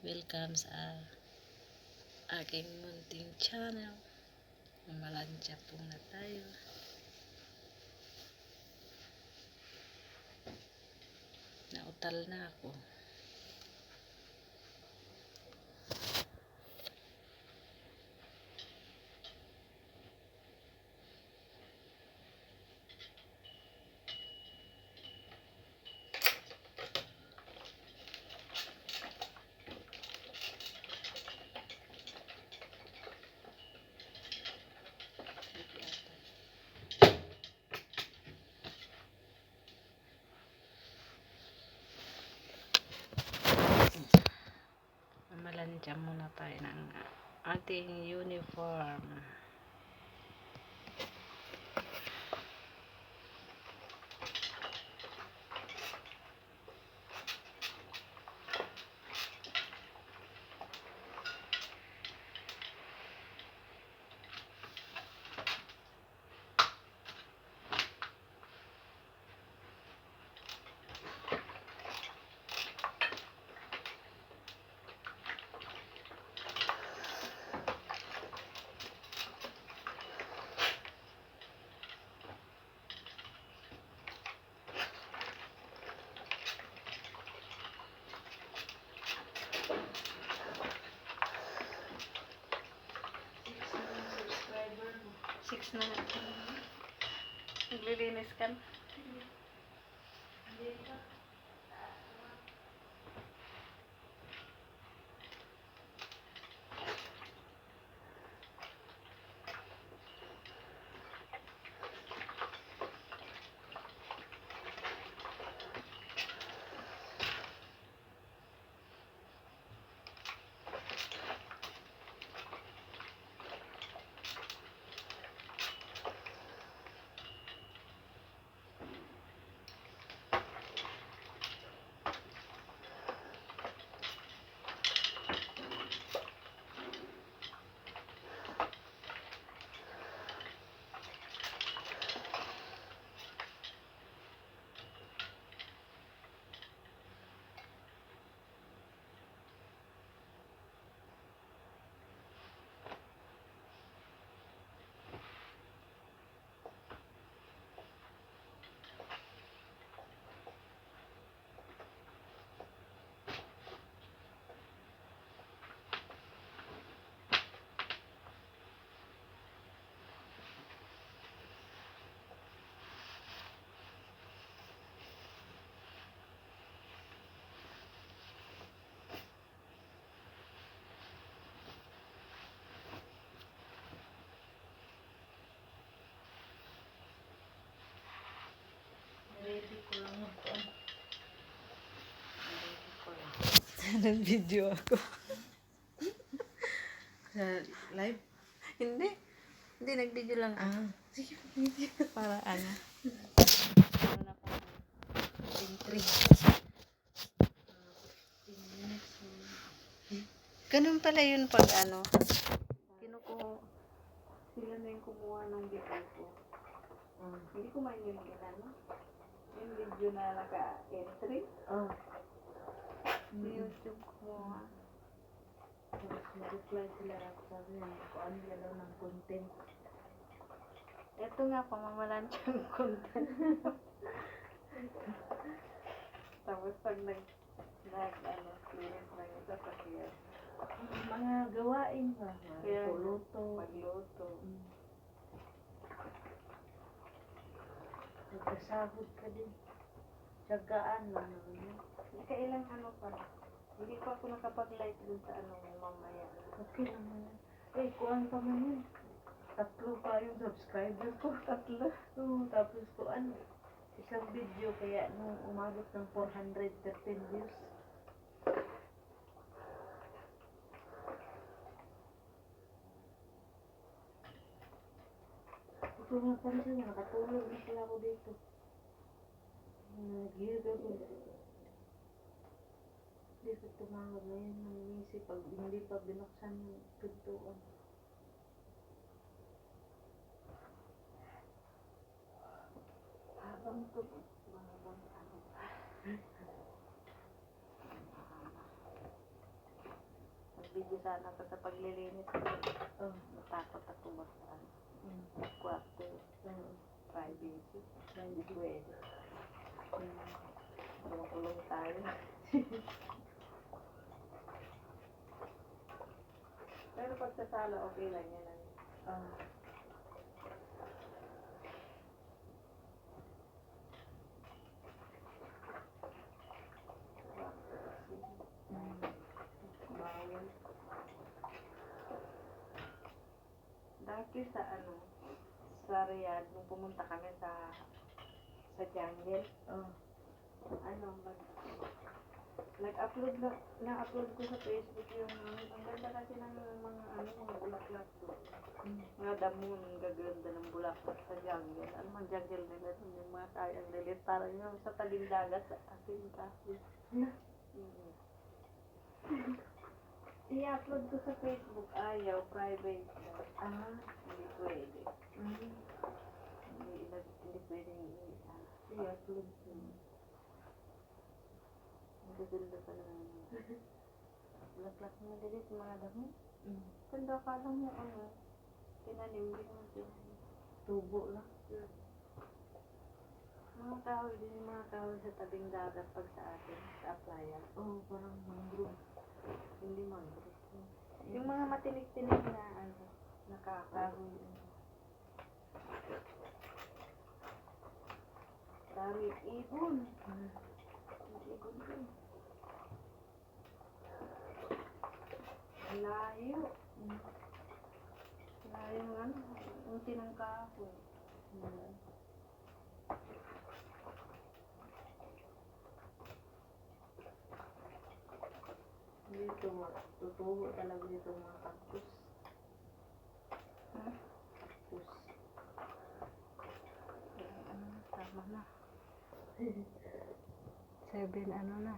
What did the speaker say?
Welcome sa aking munting channel. Mamalansya po na tayo. Nautal na ako. Mamalansya muna tayo ng ating uniform. Six na. Naglilinis ka na? Ready ko lang ito. Nag-video ako. Sa live? Hindi. Hindi, nag-video lang. Sige, video. Para ano. Meron ako entry. 15 minutes. Ganun pala yun pag ano. Kinukuha. Sila na yung kumuha ng video ko. Hindi ko mainin yung ano. Yung video na naka-entry. Sa YouTube kumuha. Tapos mag-reply sila ako sabi niya, kung ano nila daw ng content. Ito nga, pamamalansyang content. Tapos pag clearance ng isa sa kaya. Mga gawain ba? Kaya, Luto. magluto. Nagkasahod ka din. Tsagaan lang naman yun. Kailang ano pa. Hindi pa ako nakapag-like dun sa ano mamaya. Okay naman yan. Eh, kuhaan pa man yun. 3 pa yung subscriber ko. 3? Oo, tapos kuhaan. Isang video kaya nung umabot ng 413 views. Ito nga pansin na nakatulog na pala ako dito. Nag-hear ako. Hindi ko tumawag ngayon ng misi pag hindi pa binuksan yung pintuan. Habang ito, video sana ako sa paglilinis. Oh. Natakot ako basta ano, Mm. kwarto, Oo. privacy. Hindi pwede. Kulong tayo. Pero pag sa sala, okay lang yan. Ano. Ah. Mm. Bawal. Dati sa ano, sa Riyadh, nung pumunta kami sa jungle, Oh. ano, nag-upload na-upload ko sa Facebook yung ang ganda kasi ng mga bulaklak doon. Mm. Mga damo, ang gaganda ng bulaklak sa jungle. Ano mang jungle nila doon, yung mga kayang lilit, parang yung sa tabing dagat sa ating kasi. Na. I-upload ko sa Facebook, ayaw, private daw. Ah. Hindi pwede. Mm. Hindi pwede yung I-upload ko. ang gaganda pa naman. Bulaklak na lilit, mga damo. Mm. Ganda ka lang mo, ano, tinanim, hindi naman tinanim. Tubo lang. Mga kahoy din, yung mga kahoy sa tabing dagat pag sa atin, sa playa. Oh, parang mangrove. Hindi mangrove. Yung mga matinik-tinik na, ano, nakakahoy. Dami ibon. Mm. May ibon din. Ang layo. Mm. Layo ng ano, yung tinangkahoy. Mm. Dito, tutubo talaga dito mga cactus. Hmm? Cactus. Tama na. 7 ano na.